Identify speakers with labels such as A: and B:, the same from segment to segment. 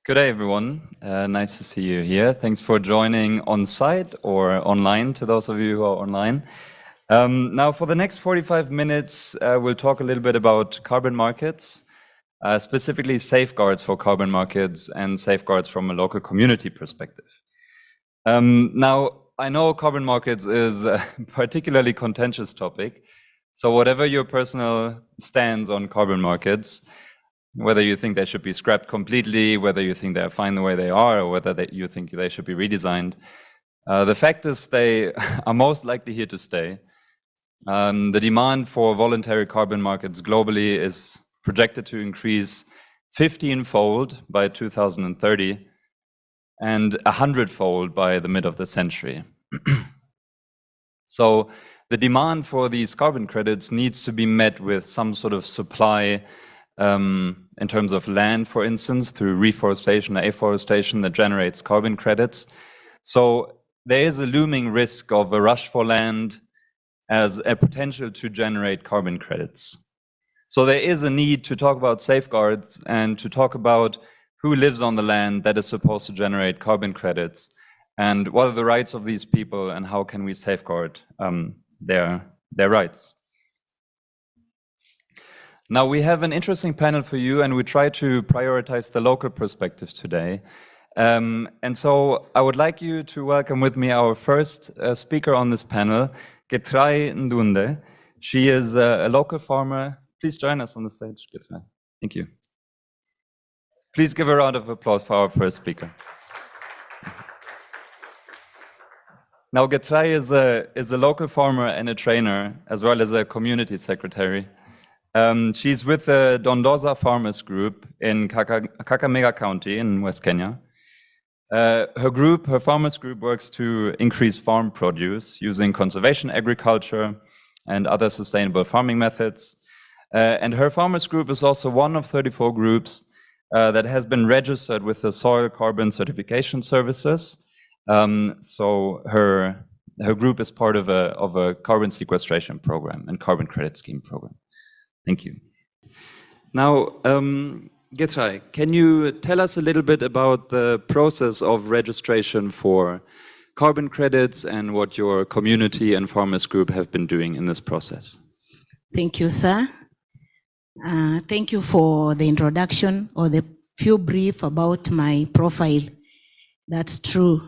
A: Good day, everyone. Nice to see you here. Thanks for joining on site or online, to those of you who are online. Now, for the next 45 minutes, we'll talk a little bit about carbon markets, specifically safeguards for carbon markets and safeguards from a local community perspective. Now, I know carbon markets is a particularly contentious topic, so whatever your personal stance on carbon markets, whether you think they should be scrapped completely, whether you think they're fine the way they are, or whether you think they should be redesigned, the fact is they are most likely here to stay. The demand for voluntary carbon markets globally is projected to increase 15-fold by 2030 and 100-fold by the mid of the century. So the demand for these carbon credits needs to be met with some sort of supply in terms of land, for instance, through reforestation or afforestation that generates carbon credits. So there is a looming risk of a rush for land as a potential to generate carbon credits. So there is a need to talk about safeguards and to talk about who lives on the land that is supposed to generate carbon credits and what are the rights of these people and how can we safeguard their rights. Now, we have an interesting panel for you, and we try to prioritize the local perspectives today. And so I would like you to welcome with me our first speaker on this panel, Getrai Ndunde. She is a local farmer. Please join us on the stage, Getrai. Thank you. Please give a round of applause for our first speaker. Now, Getrai is a local farmer and a trainer, as well as a community secretary. She's with the Dondoza Farmers Group in Kakamega County in West Kenya. Her farmers group works to increase farm produce using conservation agriculture and other sustainable farming methods. And her farmers group is also one of 34 groups that has been registered with the Soil Carbon Certification Services. So her group is part of a carbon sequestration program and carbon credit scheme program. Thank you. Now, Getrai, can you tell us a little bit about the process of registration for carbon credits and what your community and farmers group have been doing in this process?
B: Thank you, sir. Thank you for the introduction or the few brief about my profile. That's true.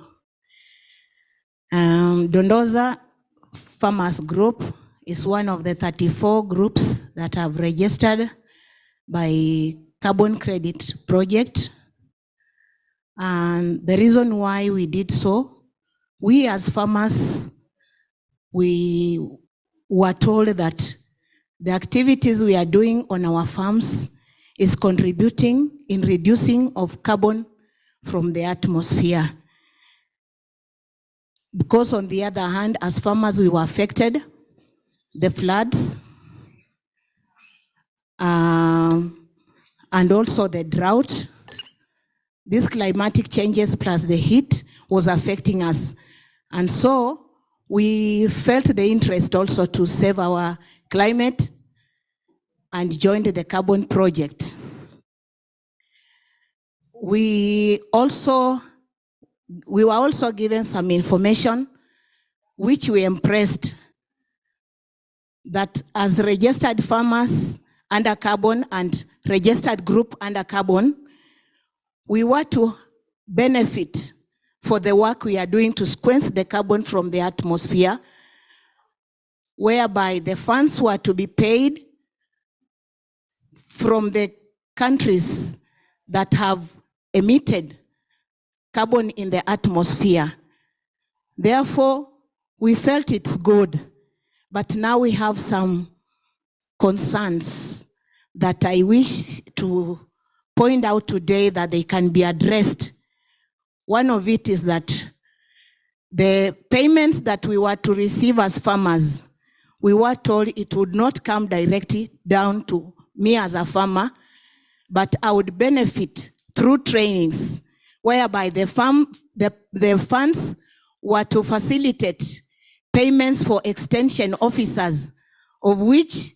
B: Dondoza Farmers Group is one of the 34 groups that have registered by Carbon Credit Project. And the reason why we did so, we as farmers, we were told that the activities we are doing on our farms is contributing in reducing of carbon from the atmosphere. Because on the other hand, as farmers, we were affected the floods, and also the drought. These climatic changes plus the heat was affecting us. And so we felt the interest also to save our climate and joined the carbon project. We were also given some information which we impressed that as registered farmers under carbon and registered group under carbon, we were to benefit for the work we are doing to sequence the carbon from the atmosphere, whereby the funds were to be paid from the countries that have emitted carbon in the atmosphere. Therefore, we felt it's good. But now we have some concerns that I wish to point out today that they can be addressed. One of it is that the payments that we were to receive as farmers, we were told it would not come directly down to me as a farmer, but I would benefit through trainings, whereby the funds were to facilitate payments for extension officers, of which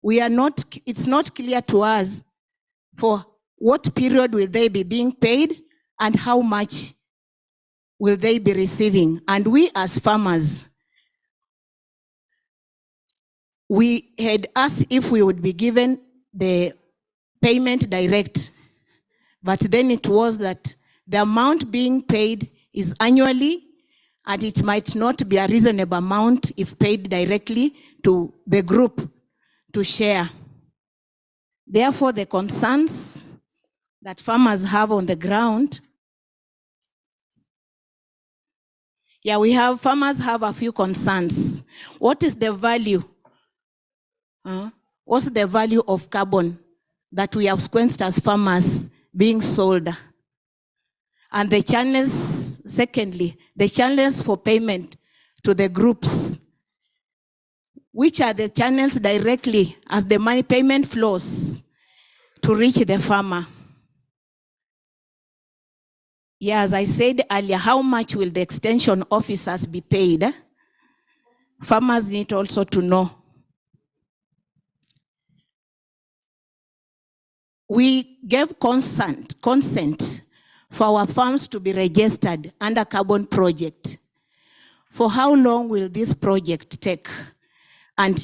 B: it's not clear to us for what period will they be being paid, and how much will they be receiving? And we as farmers, we had asked if we would be given the payment direct, but then it was that the amount being paid is annually, and it might not be a reasonable amount if paid directly to the group to share. Therefore, the concerns that farmers have on the ground, farmers have a few concerns. What is the value? What's the value of carbon that we have sequenced as farmers being sold? And the channels, secondly, the channels for payment to the groups. Which are the channels directly as the money payment flows to reach the farmer? Yeah, as I said earlier, how much will the extension officers be paid? Farmers need also to know. We gave consent for our farms to be registered under carbon project. For how long will this project take? And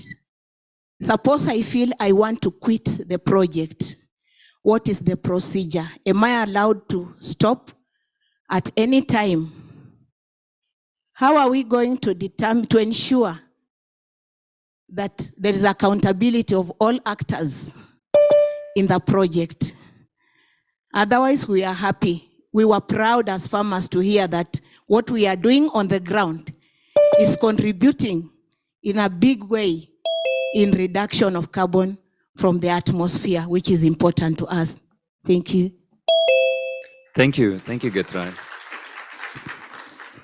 B: suppose I feel I want to quit the project. What is the procedure? Am I allowed to stop at any time? How are we going to ensure that there is accountability of all actors in the project? Otherwise, we are happy. We were proud as farmers to hear that what we are doing on the ground is contributing in a big way in reduction of carbon from the atmosphere, which is important to us. Thank you.
A: Thank you, Getra.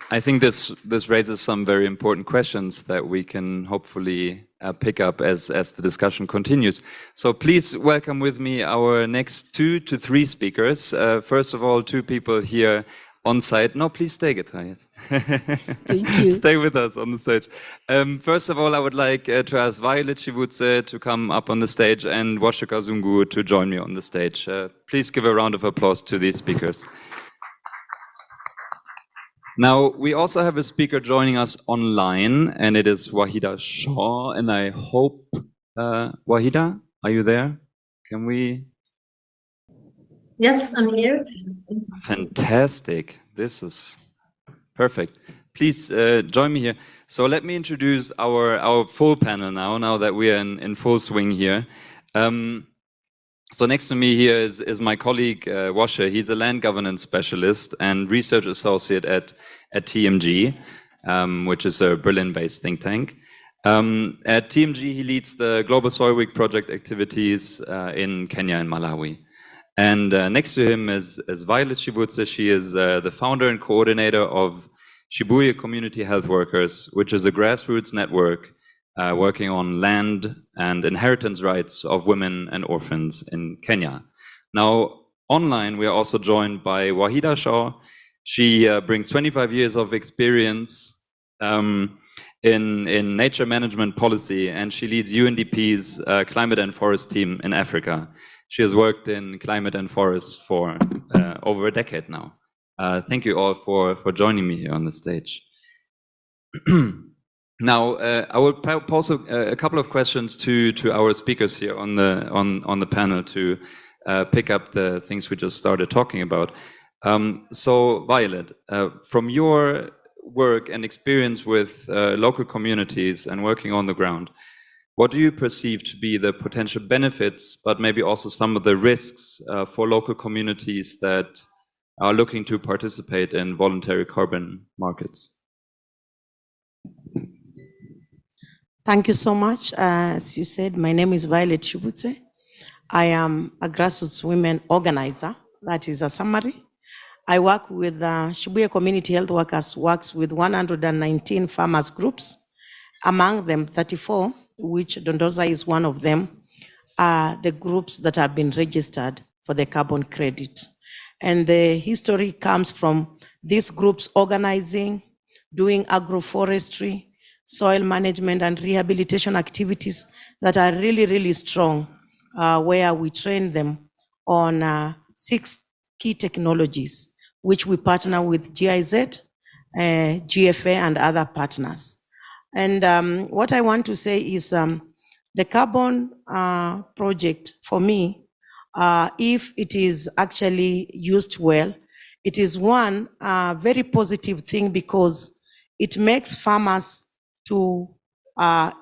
A: I think this raises some very important questions that we can hopefully pick up as the discussion continues. So please welcome with me our next 2 to 3 speakers. First of all, 2 people here on site. No, please stay, Getra. Yes.
B: Thank you.
A: Stay with us on the stage. First of all, I would like to ask Violet Chivutse to come up on the stage and Washika Zungu to join me on the stage. Please give a round of applause to these speakers. Now, we also have a speaker joining us online, and it is Wahida Shaw, and I hope, Wahida, are you there? Can we?
C: Yes, I'm here.
A: Fantastic. This is perfect. Please join me here. So let me introduce our full panel now that we are in full swing here. So next to me here is my colleague, Washer. He's a land governance specialist and research associate at TMG, which is a Berlin-based think tank. At TMG, he leads the Global Soil Week project activities in Kenya and Malawi. And next to him is Violet Chivutse. She is the founder and coordinator of Shibuya Community Health Workers, which is a grassroots network working on land and inheritance rights of women and orphans in Kenya. Now, online, we are also joined by Wahida Shaw. She brings 25 years of experience in nature management policy, and she leads UNDP's climate and forest team in Africa. She has worked in climate and forests for over a decade now. Thank you all for joining me here on the stage. Now, I will pose a couple of questions to our speakers here on the panel to pick up the things we just started talking about. So, Violet, from your work and experience with local communities and working on the ground, what do you perceive to be the potential benefits, but maybe also some of the risks for local communities that are looking to participate in voluntary carbon markets?
D: Thank you so much. As you said, my name is Violet Chivutse. I am a grassroots women organizer. That is a summary. I work with Shibuya Community Health Workers, works with 119 farmers groups, among them 34, which Dondoza is one of them, are the groups that have been registered for the carbon credit. And the history comes from these groups organizing, doing agroforestry, soil management and rehabilitation activities that are really, really strong, where we train them on 6 key technologies, which we partner with GIZ, GFA, and other partners. And what I want to say is the carbon project, for me, if it is actually used well, it is one very positive thing because it makes farmers to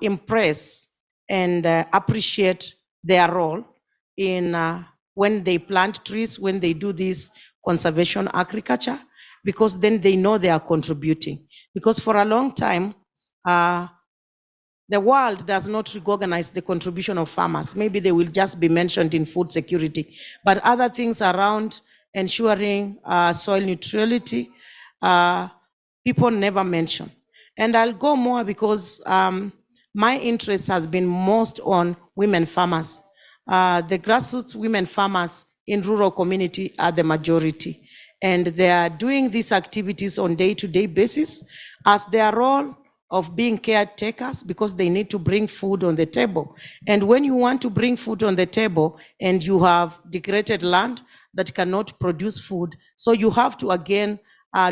D: impress and appreciate their role in when they plant trees, when they do this conservation agriculture, because then they know they are contributing. Because for a long time, the world does not recognize the contribution of farmers. Maybe they will just be mentioned in food security, but other things around ensuring soil neutrality, people never mention. And I'll go more because my interest has been most on women farmers. The grassroots women farmers in rural community are the majority. And they are doing these activities on day-to-day basis as their role of being caretakers, because they need to bring food on the table. And when you want to bring food on the table and you have degraded land that cannot produce food, so you have to again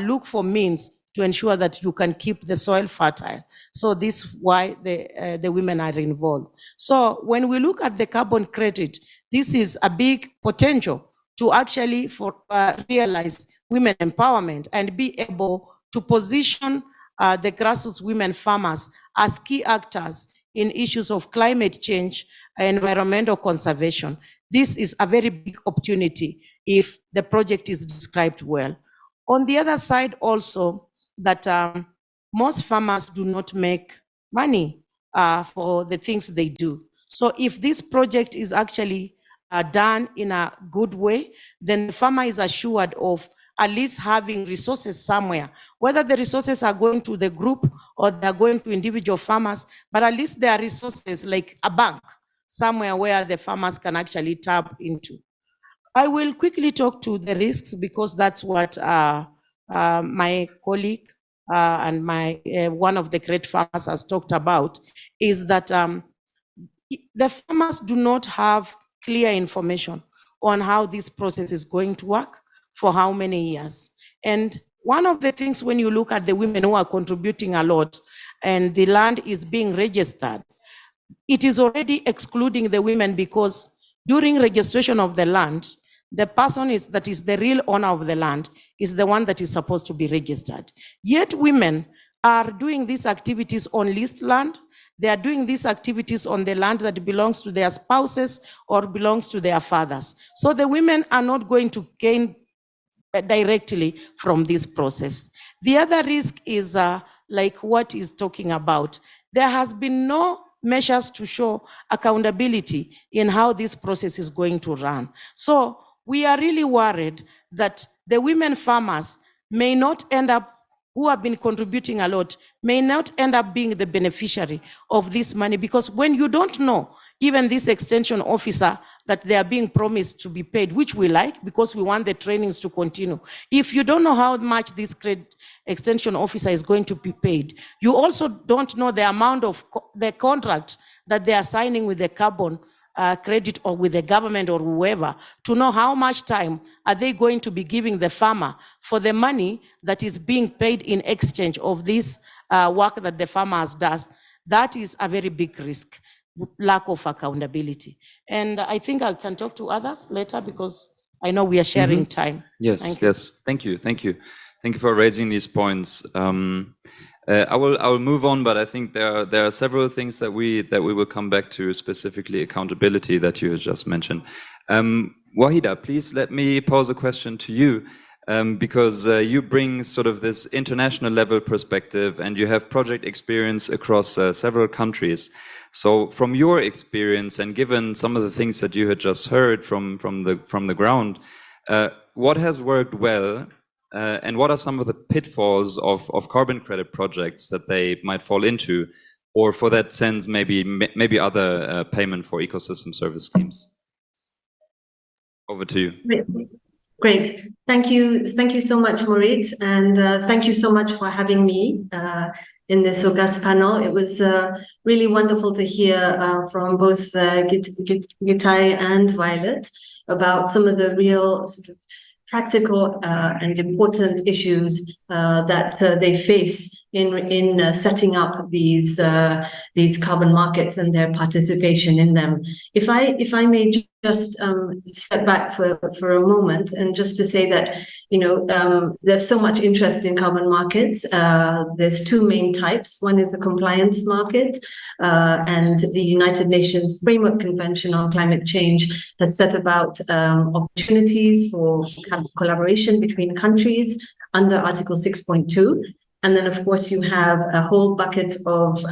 D: look for means to ensure that you can keep the soil fertile. So this is why the women are involved. So when we look at the carbon credit, this is a big potential to actually realize women empowerment and be able to position the grassroots women farmers as key actors in issues of climate change and environmental conservation. This is a very big opportunity if the project is described well. On the other side also, that most farmers do not make money for the things they do. So if this project is actually done in a good way, then the farmer is assured of at least having resources somewhere, whether the resources are going to the group or they're going to individual farmers, but at least there are resources like a bank somewhere where the farmers can actually tap into. I will quickly talk to the risks because that's what my colleague and my one of the great farmers has talked about, is that the farmers do not have clear information on how this process is going to work for how many years. And one of the things when you look at the women who are contributing a lot and the land is being registered, it is already excluding the women because during registration of the land, the person that is the real owner of the land is the one that is supposed to be registered. Yet women are doing these activities on leased land. They are doing these activities on the land that belongs to their spouses or belongs to their fathers. So the women are not going to gain directly from this process. The other risk is like what he's talking about. There has been no measures to show accountability in how this process is going to run. So we are really worried that the women farmers may not end up, who have been contributing a lot, may not end up being the beneficiary of this money, because when you don't know, even this extension officer, that they are being promised to be paid, which we like because we want the trainings to continue. If you don't know how much this extension officer is going to be paid, you also don't know the amount of the contract that they are signing with the carbon credit or with the government or whoever, to know how much time are they going to be giving the farmer for the money that is being paid in exchange of this work that the farmer does. That is a very big risk, lack of accountability. And I think I can talk to others later because I know we are sharing time.
A: Yes, thank you. Thank you for raising these points. I will move on, but I think there are several things that we will come back to, specifically accountability that you just mentioned. Wahida, please let me pose a question to you, because you bring sort of this international level perspective and you have project experience across several countries. So from your experience and given some of the things that you had just heard from the ground, what has worked well? And what are some of the pitfalls of carbon credit projects that they might fall into, or for that sense, maybe other payment for ecosystem service schemes? Over to you.
C: Great. Thank you so much, Moritz, and thank you so much for having me in this august panel. It was really wonderful to hear from both Gitai and Violet about some of the real sort of practical and important issues that they face in setting up these carbon markets and their participation in them. If I may just step back for a moment and just to say that, you know, there's so much interest in carbon markets. There's two main types. One is the compliance market, and the United Nations Framework Convention on Climate Change has set about opportunities for collaboration between countries under Article 6.2. And then, of course, you have a whole bucket of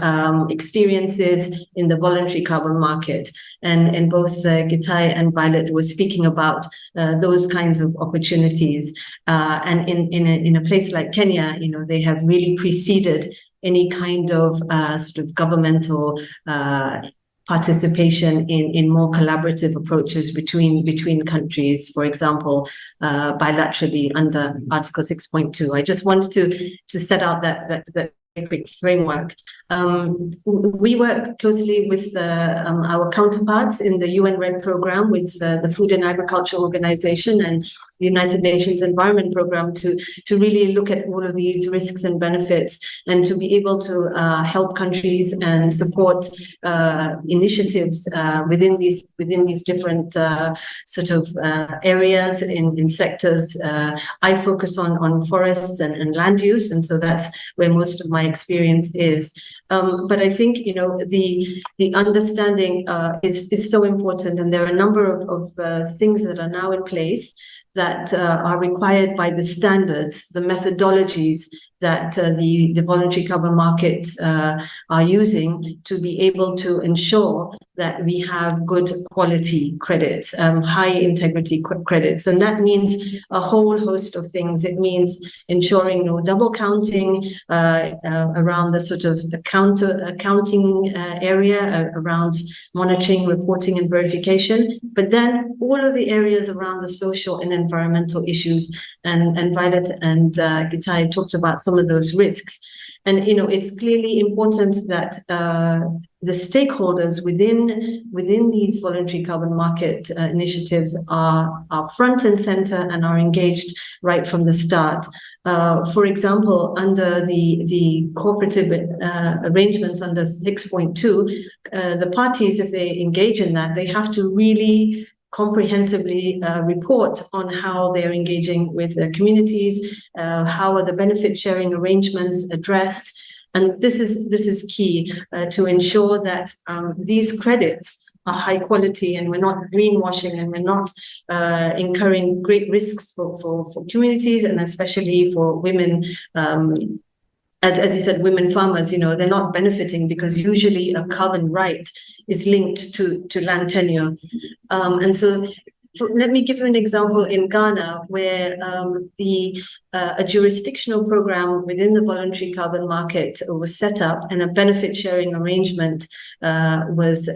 C: experiences in the voluntary carbon market. And both Gitai and Violet were speaking about those kinds of opportunities. And in a place like Kenya, you know, they have really preceded any kind of sort of governmental participation in more collaborative approaches between countries, for example, bilaterally under Article 6.2. I just wanted to set out that quick framework. We work closely with our counterparts in the UN RED program, with the Food and Agriculture Organization and the United Nations Environment Program to really look at all of these risks and benefits, and to be able to help countries and support initiatives within these different sort of areas in sectors. I focus on forests and land use, and so that's where most of my experience is. But I think, you know, the understanding is so important, and there are a number of things that are now in place that are required by the standards, the methodologies that the voluntary carbon markets are using to be able to ensure that we have good quality credits, high integrity credits. And that means a whole host of things. It means ensuring no double counting around the sort of accounting area, around monitoring, reporting, and verification. But then all of the areas around the social and environmental issues, and Violet and Gitai talked about some of those risks. And, you know, it's clearly important that the stakeholders within these voluntary carbon market initiatives are front and center and are engaged right from the start. For example, under the cooperative arrangements under 6.2, the parties, if they engage in that, they have to really comprehensively report on how they're engaging with the communities, how are the benefit sharing arrangements addressed. And this is key to ensure that these credits are high quality, and we're not greenwashing, and we're not incurring great risks for communities, and especially for women. As you said, women farmers, you know, they're not benefiting because usually a carbon right is linked to land tenure. And so let me give you an example in Ghana, where a jurisdictional program within the voluntary carbon market was set up, and a benefit sharing arrangement was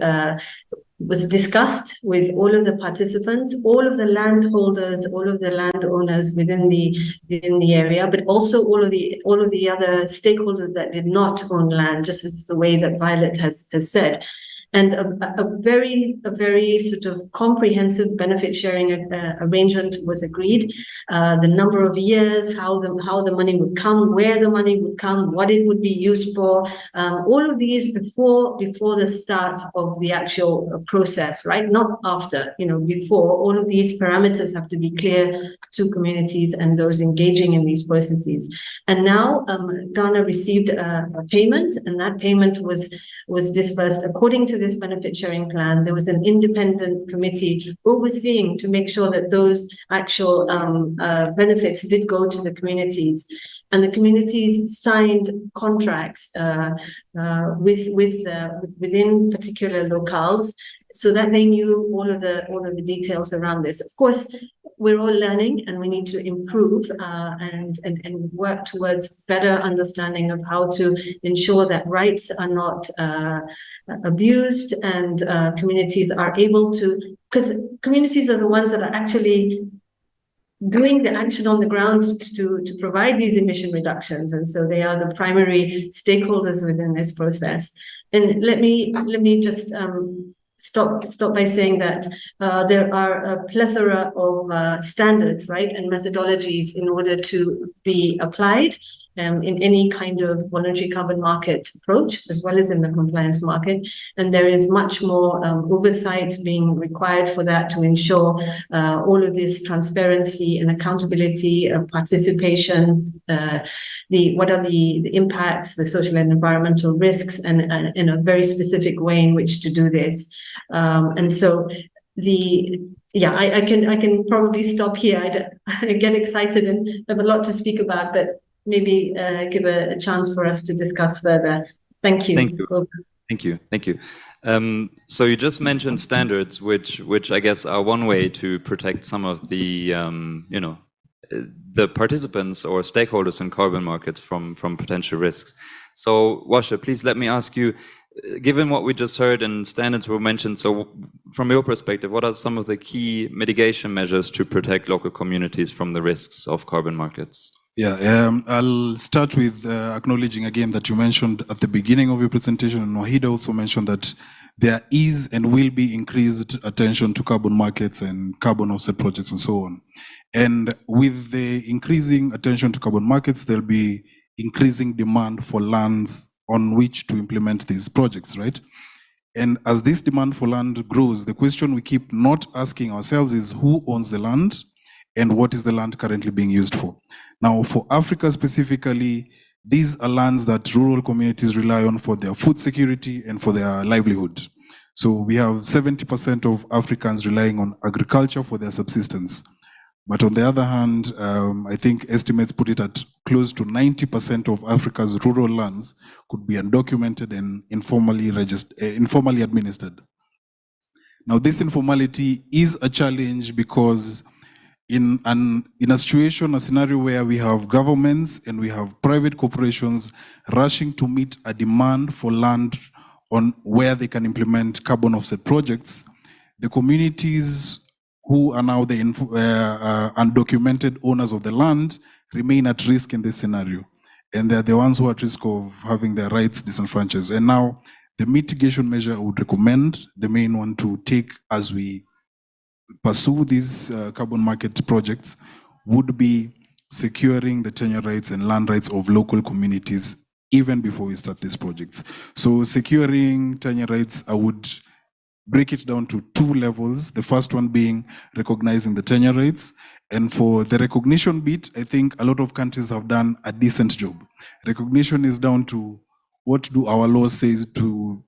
C: discussed with all of the participants, all of the landholders, all of the landowners within the area, but also all of the other stakeholders that did not own land, just as the way that Violet has said. And a very sort of comprehensive benefit sharing arrangement was agreed. The number of years, how the money would come, where the money would come, what it would be used for, all of these before the start of the actual process, right? Not after, you know, before. All of these parameters have to be clear to communities and those engaging in these processes. And now Ghana received a payment, and that payment was disbursed according to this benefit sharing plan. There was an independent committee overseeing to make sure that those actual benefits did go to the communities, and the communities signed contracts within particular locales, so that they knew all of the details around this. Of course, we're all learning, and we need to improve and work towards better understanding of how to ensure that rights are not abused, and communities are able to, because communities are the ones that are actually doing the action on the ground to provide these emission reductions. And so they are the primary stakeholders within this process. And let me just stop by saying that there are a plethora of standards, right, and methodologies in order to be applied in any kind of voluntary carbon market approach, as well as in the compliance market. And there is much more oversight being required for that to ensure all of this transparency and accountability of participations, what are the impacts, the social and environmental risks, and in a very specific way in which to do this. And so I can probably stop here. I get excited and have a lot to speak about, but maybe give a chance for us to discuss further. Thank you.
A: Thank you. So you just mentioned standards, which I guess are one way to protect some of the the participants or stakeholders in carbon markets from potential risks. So Washa, please let me ask you, given what we just heard and standards were mentioned, so from your perspective, what are some of the key mitigation measures to protect local communities from the risks of carbon markets?
E: Yeah, I'll start with acknowledging again that you mentioned at the beginning of your presentation, and Wahida also mentioned that there is and will be increased attention to carbon markets and carbon offset projects and so on. And with the increasing attention to carbon markets, there'll be increasing demand for lands on which to implement these projects, right? And as this demand for land grows, the question we keep not asking ourselves is who owns the land and what is the land currently being used for? Now, for Africa specifically, these are lands that rural communities rely on for their food security and for their livelihood. So we have 70% of Africans relying on agriculture for their subsistence. But on the other hand, I think estimates put it at close to 90% of Africa's rural lands could be undocumented and informally administered. Now, this informality is a challenge because in a situation, a scenario where we have governments and we have private corporations rushing to meet a demand for land on where they can implement carbon offset projects, the communities who are now the undocumented owners of the land remain at risk in this scenario. And they're the ones who are at risk of having their rights disenfranchised. And now the mitigation measure I would recommend, the main one to take as we pursue these carbon market projects, would be securing the tenure rights and land rights of local communities even before we start these projects. So securing tenure rights, I would break it down to two levels. The first one being recognizing the tenure rights. And for the recognition bit, I think a lot of countries have done a decent job. Recognition is down to what do our laws say to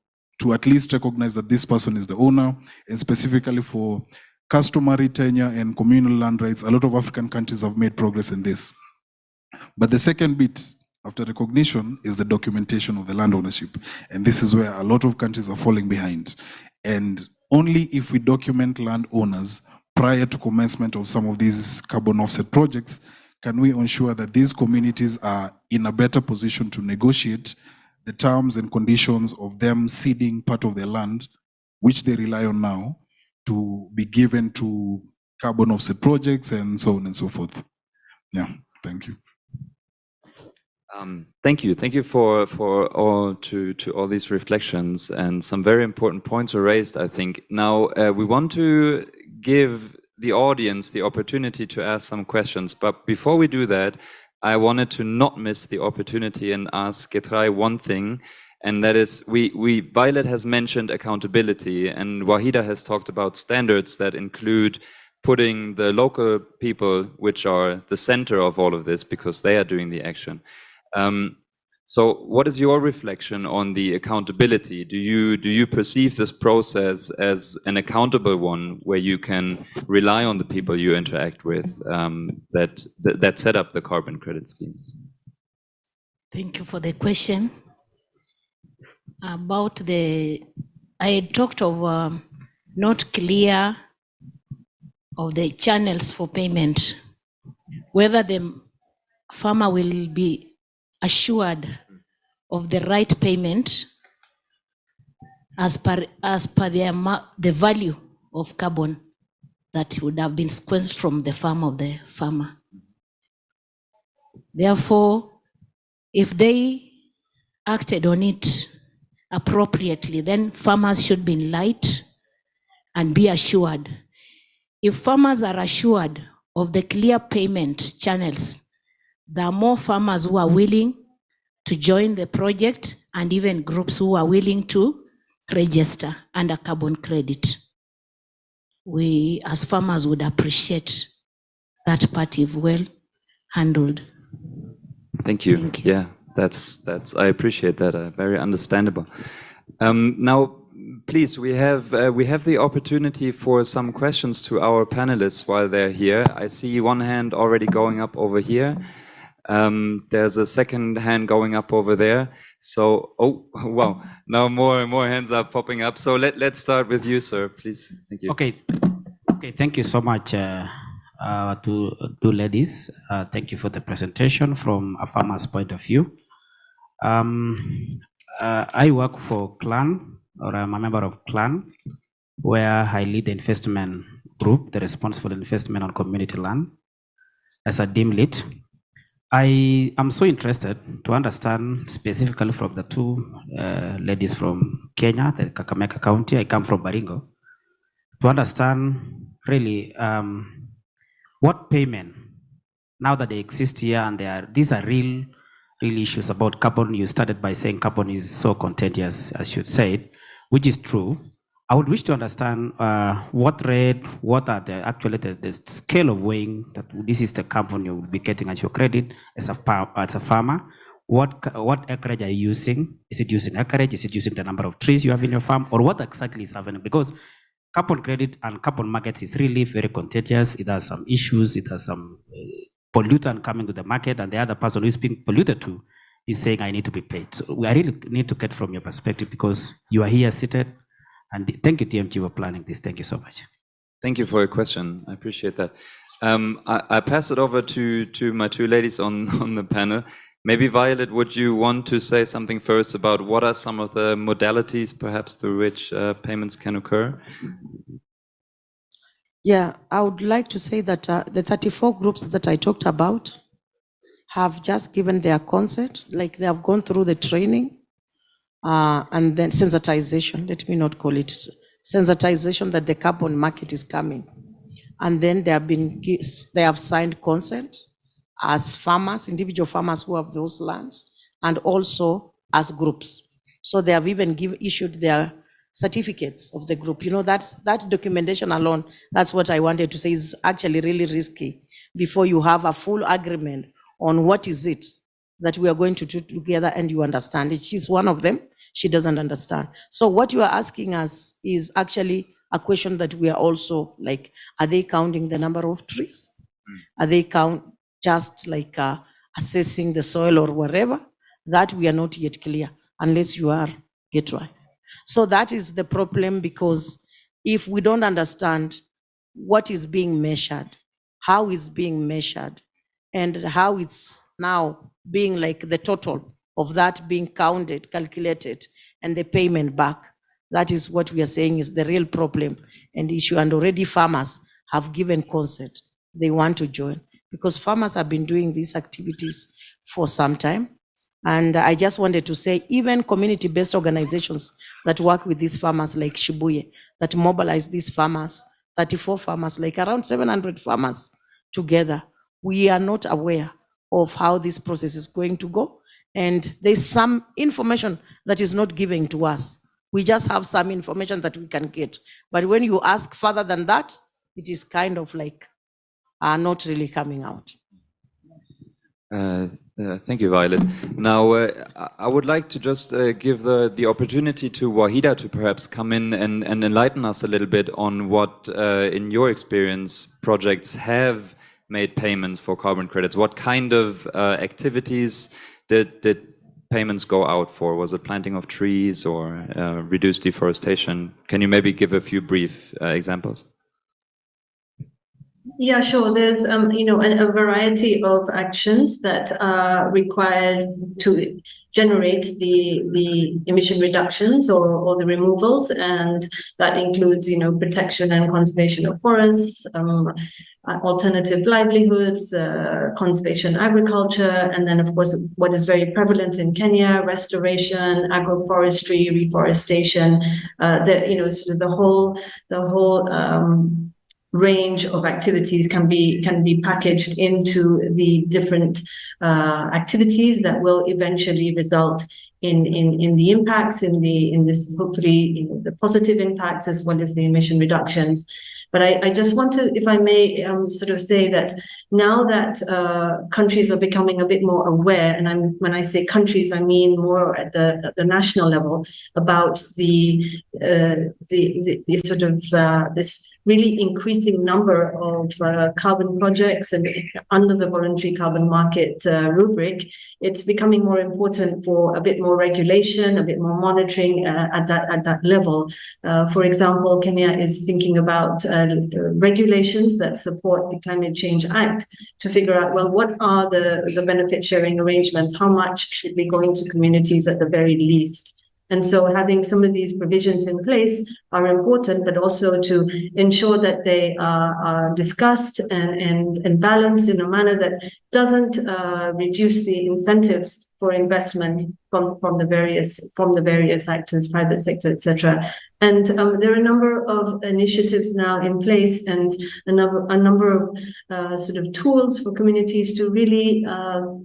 E: at least recognize that this person is the owner, and specifically for customary tenure and communal land rights, a lot of African countries have made progress in this. But the second bit after recognition is the documentation of the land ownership. And this is where a lot of countries are falling behind. And only if we document landowners prior to commencement of some of these carbon offset projects can we ensure that these communities are in a better position to negotiate the terms and conditions of them ceding part of their land, which they rely on now, to be given to carbon offset projects and so on and so forth. Yeah, thank you.
A: Thank you for all all these reflections, and some very important points were raised, I think. Now we want to give the audience the opportunity to ask some questions, but before we do that, I wanted to not miss the opportunity and ask Getraye one thing, and that is Violet has mentioned accountability, and Wahida has talked about standards that include putting the local people, which are the center of all of this because they are doing the action. So what is your reflection on the accountability? Do you perceive this process as an accountable one where you can rely on the people you interact with that set up the carbon credit schemes?
B: Thank you for the question. About I talked of not clear of the channels for payment, whether the farmer will be assured of the right payment as per the value of carbon that would have been squeezed from the farm of the farmer. Therefore, if they acted on it appropriately, then farmers should be enlightened and be assured. If farmers are assured of the clear payment channels, there are more farmers who are willing to join the project and even groups who are willing to register under carbon credit. We as farmers would appreciate that part if well handled.
A: Thank you.
B: Thank you.
A: Yeah, that's I appreciate that. Very understandable. Now, please, we have the opportunity for some questions to our panelists while they're here. I see one hand already going up over here. There's a second hand going up over there. So, oh wow! Now more hands are popping up. So let's start with you, sir. Please. Thank you.
F: Okay. Thank you so much to ladies. Thank you for the presentation from a farmer's point of view. I work for Clan, or I'm a member of Clan, where I lead the investment group, the responsible investment on community land, as a DIM lead. I am so interested to understand specifically from the two ladies from Kenya, the Kakamega County. I come from Baringo, to understand really what payment, now that they exist here and these are real issues about carbon. You started by saying carbon is so contagious, as you said, which is true. I would wish to understand what rate, what are the scale of weighing that this is the carbon you will be getting at your credit as a farmer. What acreage are you using? Is it using acreage? Is it using the number of trees you have in your farm? Or what exactly is happening? Because carbon credit and carbon markets is really very contagious. It has some issues. It has some pollutant coming to the market, and the other person who is being polluted to is saying, I need to be paid. So we really need to get from your perspective, because you are here seated. And thank you, TMG, for planning this. Thank you so much.
A: Thank you for your question. I appreciate that. I pass it over to my two ladies on the panel. Maybe Violet, would you want to say something first about what are some of the modalities perhaps through which payments can occur?
D: Yeah, I would like to say that the 34 groups that I talked about have just given their consent, like they have gone through the training and then sensitization, let me not call it sensitization, that the carbon market is coming. And then they have signed consent as farmers, individual farmers who have those lands, and also as groups. So they have even issued their certificates of the group. You know, that documentation alone, that's what I wanted to say, is actually really risky before you have a full agreement on what is it that we are going to do together and you understand it. She's one of them. She doesn't understand. So what you are asking us is actually a question that we are also like, are they counting the number of trees? Are they just like assessing the soil or whatever? That we are not yet clear, unless you are get right. So that is the problem, because if we don't understand what is being measured, how it's being measured, and how it's now being like the total of that being counted, calculated, and the payment back, that is what we are saying is the real problem and issue. And already farmers have given consent. They want to join, because farmers have been doing these activities for some time. And I just wanted to say, even community-based organizations that work with these farmers, like Shibuye, that mobilize these farmers, 34 farmers, like around 700 farmers together, we are not aware of how this process is going to go. And there's some information that is not given to us. We just have some information that we can get. But when you ask further than that, it is kind of like not really coming out.
A: Thank you, Violet. Now, I would like to just give the opportunity to Wahida to perhaps come in and enlighten us a little bit on what, in your experience, projects have made payments for carbon credits. What kind of activities did payments go out for? Was it planting of trees or reduced deforestation? Can you maybe give a few brief examples?
C: Yeah, sure. There's, a variety of actions that are required to generate the emission reductions or the removals, and that includes, protection and conservation of forests, alternative livelihoods, conservation agriculture, and then, of course, what is very prevalent in Kenya: restoration, agroforestry, reforestation. Sort of the whole range of activities can be packaged into the different activities that will eventually result in the impacts, in this hopefully the positive impacts as well as the emission reductions. But I just want to, if I may, sort of say that now that countries are becoming a bit more aware, and when I say countries, I mean more at the national level, about the sort of this really increasing number of carbon projects and under the voluntary carbon market rubric, it's becoming more important for a bit more regulation, a bit more monitoring at that level. For example, Kenya is thinking about regulations that support the Climate Change Act to figure out, well, what are the benefit sharing arrangements? How much should be going to communities at the very least? And so having some of these provisions in place are important, but also to ensure that they are discussed and balanced in a manner that doesn't reduce the incentives for investment from the various actors, private sector, etc. And there are a number of initiatives now in place, and a number of sort of tools for communities to really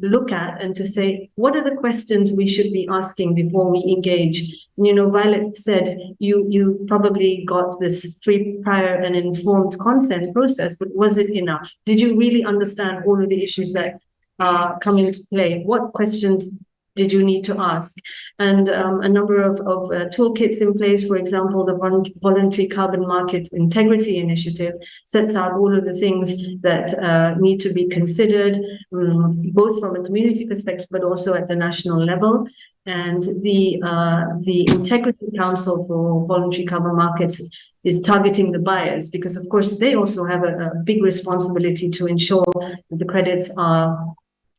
C: look at and to say, what are the questions we should be asking before we engage? And, Violet said you probably got this free, prior, and informed consent process, but was it enough? Did you really understand all of the issues that are coming to play? What questions did you need to ask? And a number of toolkits in place. For example, the Voluntary Carbon Market Integrity Initiative sets out all of the things that need to be considered, both from a community perspective, but also at the national level. And the Integrity Council for Voluntary Carbon Markets is targeting the buyers, because of course they also have a big responsibility to ensure that the credits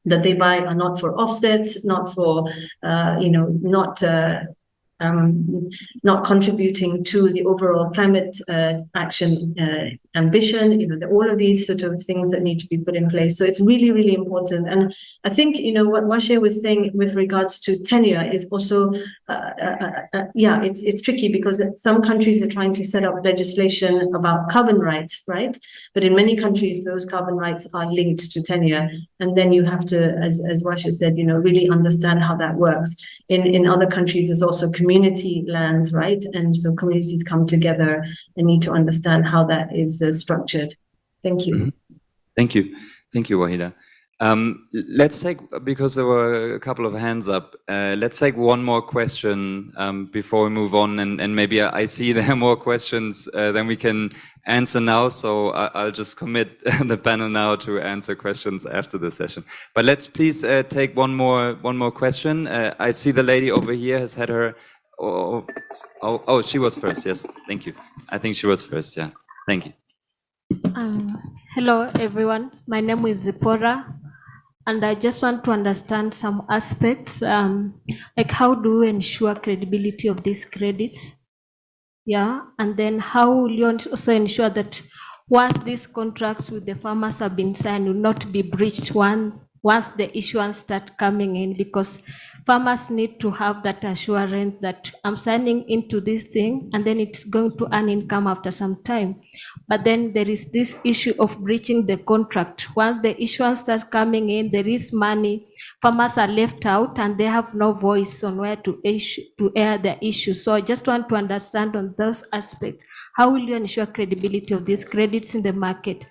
C: that they buy are not for offsets, not for not contributing to the overall climate action ambition. All of these sort of things that need to be put in place. So it's really, really important. And I think what Washe was saying with regards to tenure is also it's tricky, because some countries are trying to set up legislation about carbon rights, right? But in many countries, those carbon rights are linked to tenure, and then you have to, as Washe said, really understand how that works. In other countries, there's also community lands, right? And so communities come together and need to understand how that is structured. Thank you.
A: Mm-hmm. Thank you, Wahida. Let's take, because there were a couple of hands up, let's take one more question before we move on, and maybe I see there are more questions than we can answer now, so I'll just commit the panel now to answer questions after the session. But let's please take one more question. I see the lady over here has had her, oh, she was first, yes, thank you. I think she was first, yeah, thank you.
G: Hello everyone, my name is Zipporah, and I just want to understand some aspects, like how do we ensure credibility of these credits? Yeah, and then how will you also ensure that once these contracts with the farmers have been signed, will not be breached once the issuance start coming in, because farmers need to have that assurance that I'm signing into this thing and then it's going to earn income after some time. But then there is this issue of breaching the contract. Once the issuance starts coming in, there is money, farmers are left out and they have no voice on where to air their issues. So I just want to understand on those aspects, how will you ensure credibility of these credits in the market?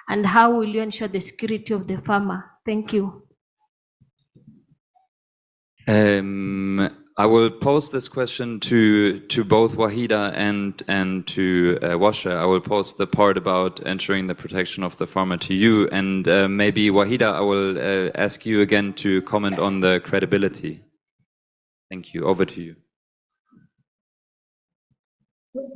G: And how will you ensure the security of the farmer? Thank you.
A: I will pose this question to both Wahida and to Washa. I will pose the part about ensuring the protection of the farmer to you, and maybe Wahida, I will ask you again to comment on the credibility. Thank you. Over to you.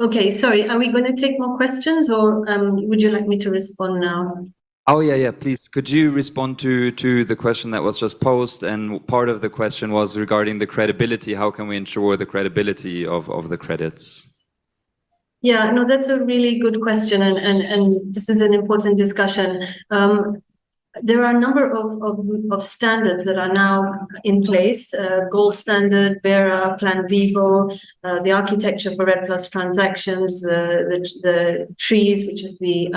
C: Okay, sorry, are we going to take more questions, or would you like me to respond now?
A: Oh, yeah, please. Could you respond to the question that was just posed? And part of the question was regarding the credibility. How can we ensure the credibility of the credits?
C: Yeah, no, that's a really good question, and this is an important discussion. There are a number of standards that are now in place, gold standard, BERA, Plan Vivo, the architecture for RED Plus transactions, the trees, which is the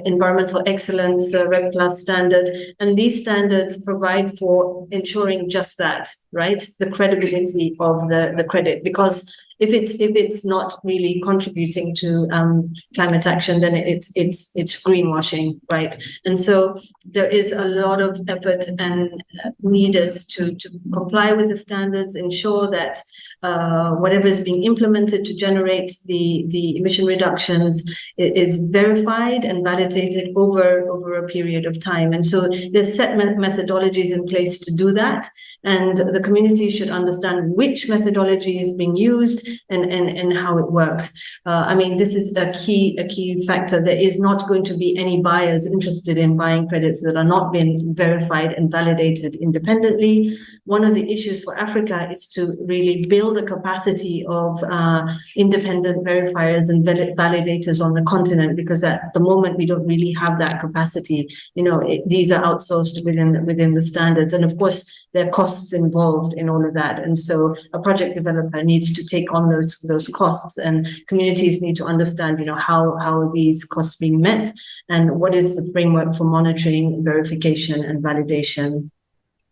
C: environmental excellence RED Plus standard. And these standards provide for ensuring just that, right? The credibility of the credit, because if it's not really contributing to climate action, then it's greenwashing, right? And so there is a lot of effort and needed to comply with the standards, ensure that whatever is being implemented to generate the emission reductions is verified and validated over a period of time. And so there's set methodologies in place to do that. And the community should understand which methodology is being used and how it works. I mean, this is a key factor. There is not going to be any buyers interested in buying credits that are not being verified and validated independently. One of the issues for Africa is to really build a capacity of independent verifiers and validators on the continent, because at the moment we don't really have that capacity. You know, these are outsourced within the standards, and of course there are costs involved in all of that. And so a project developer needs to take on those costs, and communities need to understand, you know, how are these costs being met, and what is the framework for monitoring, verification, and validation.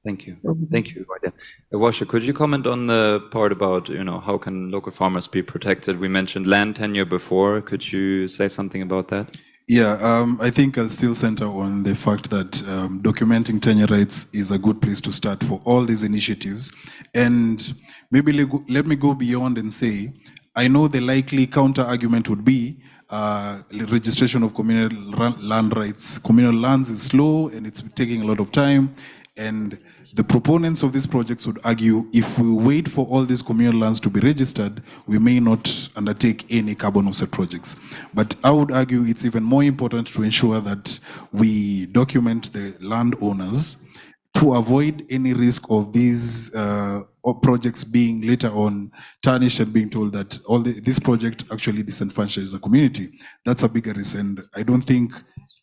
A: Thank you. Thank you, Vaida. Washa, could you comment on the part about, you know, how can local farmers be protected? We mentioned land tenure before. Could you say something about that?
E: Yeah, I think I'll still center on the fact that documenting tenure rights is a good place to start for all these initiatives. And maybe let me go beyond and say, I know the likely counter argument would be registration of communal land rights. Communal lands is slow and it's taking a lot of time. And the proponents of these projects would argue, if we wait for all these communal lands to be registered, we may not undertake any carbon offset projects. But I would argue it's even more important to ensure that we document the landowners to avoid any risk of these projects being later on tarnished and being told that this project actually disenfranchises the community. That's a bigger risk, and I don't think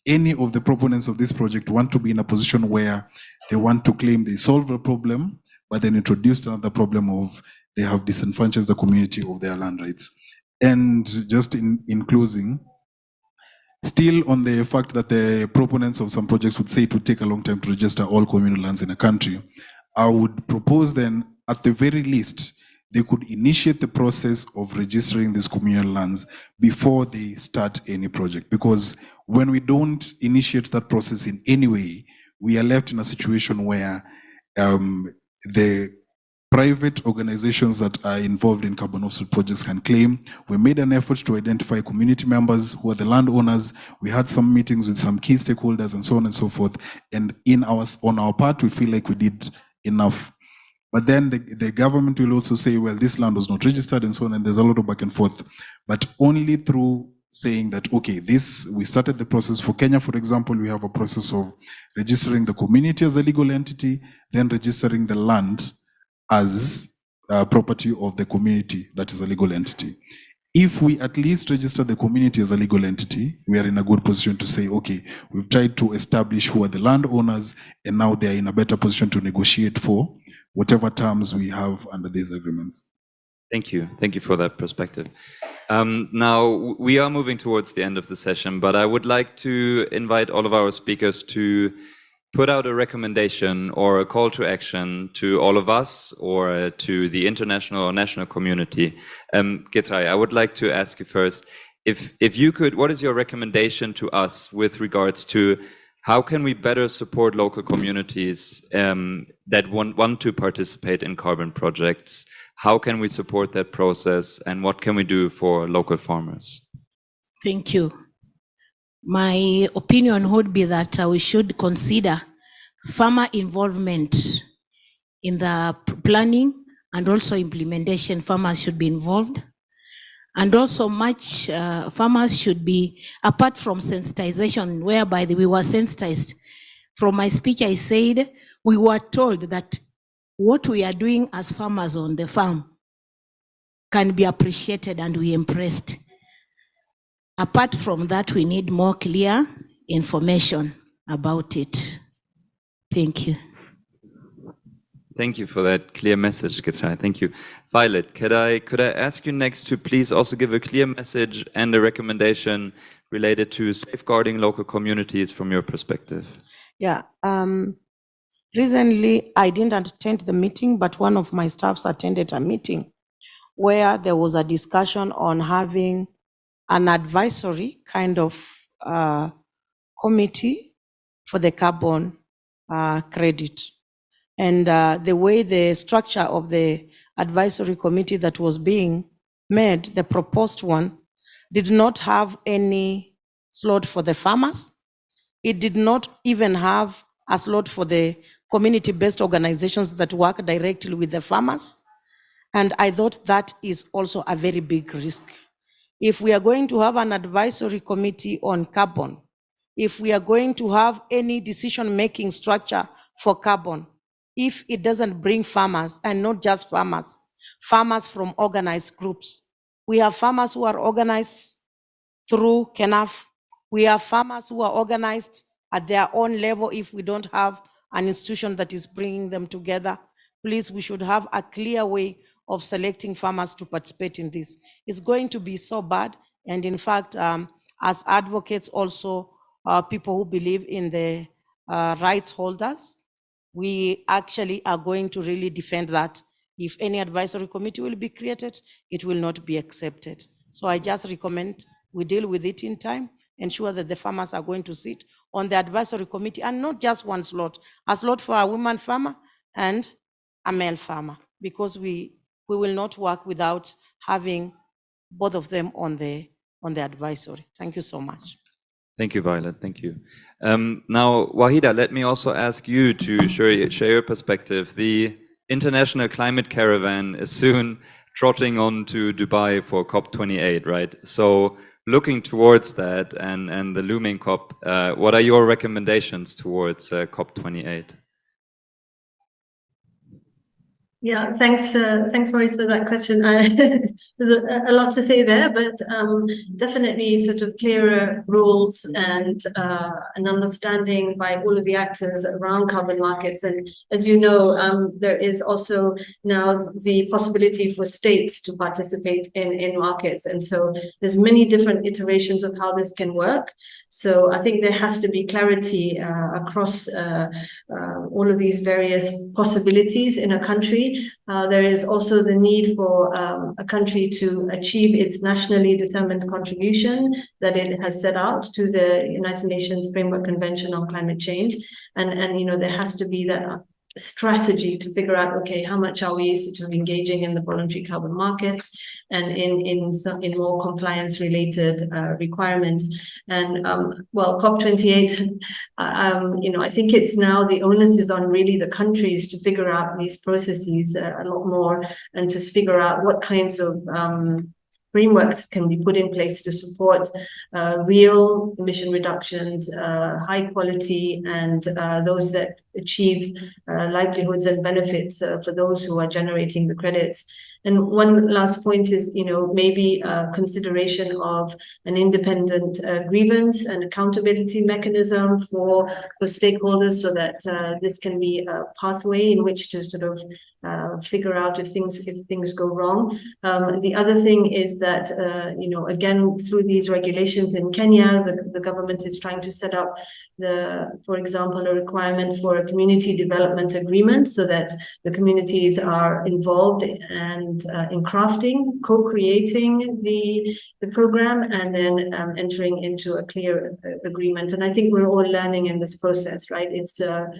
E: any of the proponents of this project want to be in a position where they want to claim they solve a problem, but then introduced another problem of they have disenfranchised the community of their land rights. And just in closing, still on the fact that the proponents of some projects would say it would take a long time to register all communal lands in a country, I would propose then, at the very least, they could initiate the process of registering these communal lands before they start any project. Because when we don't initiate that process in any way, we are left in a situation where the private organizations that are involved in carbon offset projects can claim, we made an effort to identify community members who are the landowners, we had some meetings with some key stakeholders and so on and so forth, and on our part, we feel like we did enough. But then the government will also say, well, this land was not registered and so on, and there's a lot of back and forth. But only through saying that, okay, we started the process. For Kenya, for example, we have a process of registering the community as a legal entity, then registering the land as property of the community that is a legal entity. If we at least register the community as a legal entity, we are in a good position to say, okay, we've tried to establish who are the landowners, and now they are in a better position to negotiate for whatever terms we have under these agreements.
A: Thank you. Thank you for that perspective. Now, we are moving towards the end of the session, but I would like to invite all of our speakers to put out a recommendation or a call to action to all of us or to the international or national community. Getai, I would like to ask you first, if you could, what is your recommendation to us with regards to how can we better support local communities that want to participate in carbon projects? How can we support that process, and what can we do for local farmers?
B: Thank you. My opinion would be that we should consider farmer involvement in the planning and also implementation. Farmers should be involved. And also much farmers should be, apart from sensitization, whereby we were sensitized. From my speech, I said, we were told that what we are doing as farmers on the farm can be appreciated and we impressed. Apart from that, we need more clear information about it. Thank you.
A: Thank you for that clear message, Getrei. Thank you. Violet, could I ask you next to please also give a clear message and a recommendation related to safeguarding local communities from your perspective?
D: Yeah. Recently, I didn't attend the meeting, but one of my staffs attended a meeting where there was a discussion on having an advisory kind of committee for the carbon credit. And the way the structure of the advisory committee that was being made, the proposed one, did not have any slot for the farmers. It did not even have a slot for the community-based organizations that work directly with the farmers. And I thought that is also a very big risk. If we are going to have an advisory committee on carbon, if we are going to have any decision-making structure for carbon, if it doesn't bring farmers, and not just farmers, farmers from organized groups. We have farmers who are organized through KENAF. We have farmers who are organized at their own level. If we don't have an institution that is bringing them together, please, we should have a clear way of selecting farmers to participate in this. It's going to be so bad. And in fact, as advocates also, people who believe in the rights holders, we actually are going to really defend that. If any advisory committee will be created, it will not be accepted. So I just recommend we deal with it in time, ensure that the farmers are going to sit on the advisory committee, and not just one slot, a slot for a woman farmer and a male farmer, because we will not work without having both of them on the advisory. Thank you so much.
A: Thank you, Violet. Thank you. Now, Wahida, let me also ask you to share your perspective. The International Climate Caravan is soon trotting on to Dubai for COP28, right? So looking towards that and the looming COP, what are your recommendations towards COP28?
C: Yeah, thanks, Maurice, for that question. There's a lot to say there, but definitely sort of clearer rules and an understanding by all of the actors around carbon markets. And as you know, there is also now the possibility for states to participate in markets. And so there's many different iterations of how this can work. So I think there has to be clarity across all of these various possibilities in a country. There is also the need for a country to achieve its nationally determined contribution that it has set out to the United Nations Framework Convention on Climate Change. And you know, there has to be that strategy to figure out, okay, how much are we sort of engaging in the voluntary carbon markets and in more compliance related requirements. And well, COP28, you know, I think it's now the onus is on really the countries to figure out these processes a lot more, and to figure out what kinds of frameworks can be put in place to support real emission reductions, high quality, and those that achieve livelihoods and benefits for those who are generating the credits. And one last point is, you know, maybe consideration of an independent grievance and accountability mechanism for stakeholders, so that this can be a pathway in which to sort of figure out if things go wrong. The other thing is that, you know, again, through these regulations in Kenya, the government is trying to set up for example, a requirement for a community development agreement, so that the communities are involved and in crafting, co-creating the program, and then entering into a clear agreement. And I think we're all learning in this process, right? It's a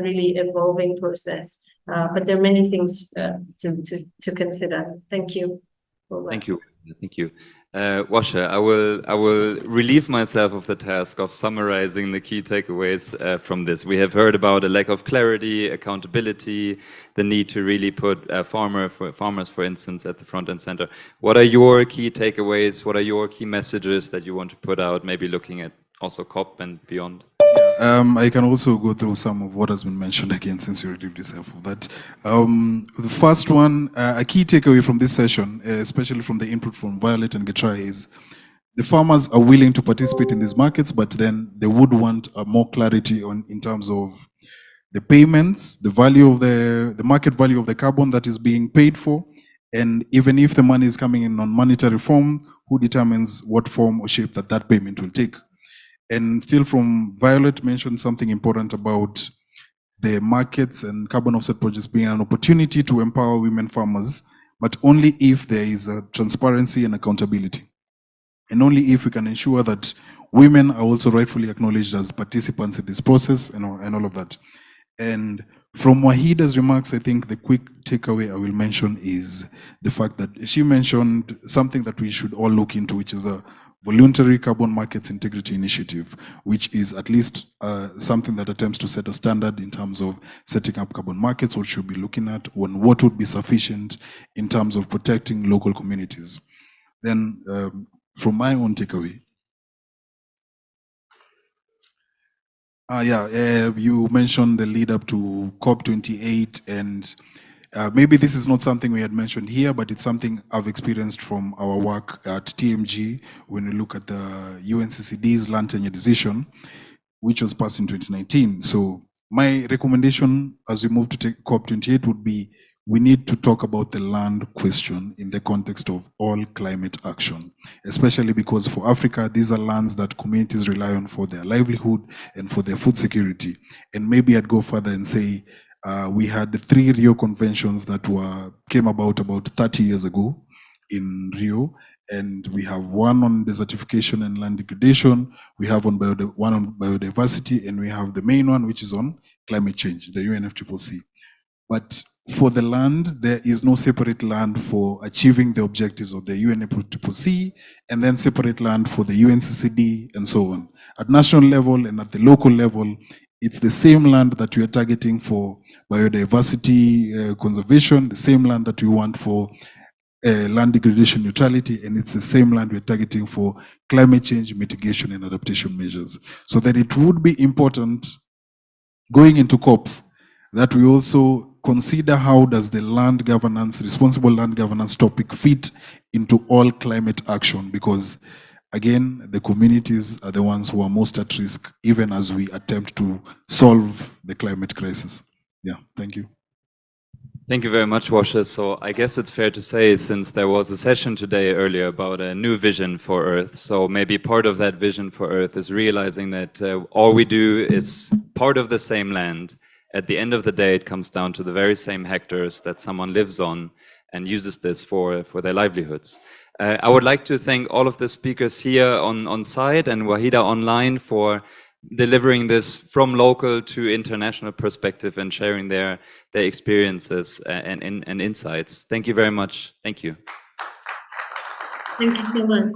C: really evolving process, but there are many things to consider. Thank you.
A: Thank you. Thank you. Washa, I will relieve myself of the task of summarizing the key takeaways from this. We have heard about a lack of clarity, accountability, the need to really put farmers, for instance, at the front and center. What are your key takeaways? What are your key messages that you want to put out, maybe looking at also COP and beyond?
E: I can also go through some of what has been mentioned again, since you relieved yourself of that. The first one, a key takeaway from this session, especially from the input from Violet and Getrai, is the farmers are willing to participate in these markets, but then they would want more clarity on in terms of the payments, the value of the market value of the carbon that is being paid for, and even if the money is coming in on monetary form, who determines what form or shape that payment will take. And still from Violet mentioned something important about the markets and carbon offset projects being an opportunity to empower women farmers, but only if there is a transparency and accountability. And only if we can ensure that women are also rightfully acknowledged as participants in this process and all of that. And from Wahida's remarks, I think the quick takeaway I will mention is the fact that she mentioned something that we should all look into, which is the Voluntary Carbon Markets Integrity Initiative, which is at least something that attempts to set a standard in terms of setting up carbon markets, what should be looking at, on what would be sufficient in terms of protecting local communities. Then from my own takeaway, you mentioned the lead up to COP28, and maybe this is not something we had mentioned here, but it's something I've experienced from our work at TMG when we look at the UNCCD's land tenure decision, which was passed in 2019. So my recommendation as we move to take COP28 would be we need to talk about the land question in the context of all climate action, especially because for Africa, these are lands that communities rely on for their livelihood and for their food security. And maybe I'd go further and say, we had the 3 Rio conventions that came about 30 years ago in Rio, and we have one on desertification and land degradation, we have one on biodiversity, and we have the main one, which is on climate change, the UNFCCC. But for the land, there is no separate land for achieving the objectives of the UNFCCC, and then separate land for the UNCCD, and so on. At national level and at the local level, it's the same land that we are targeting for biodiversity conservation, the same land that we want for land degradation neutrality, and it's the same land we're targeting for climate change mitigation and adaptation measures. So that it would be important going into COP that we also consider how does the land governance, responsible land governance topic fit into all climate action, because again, the communities are the ones who are most at risk, even as we attempt to solve the climate crisis. Yeah, thank you.
A: Thank you very much, Washa. So I guess it's fair to say, since there was a session today earlier about a new vision for Earth, so maybe part of that vision for Earth is realizing that all we do is part of the same land. At the end of the day, it comes down to the very same hectares that someone lives on and uses this for their livelihoods. I would like to thank all of the speakers here on site and Wahida online for delivering this from local to international perspective and sharing their experiences and insights. Thank you very much. Thank you.
C: Thank you so much.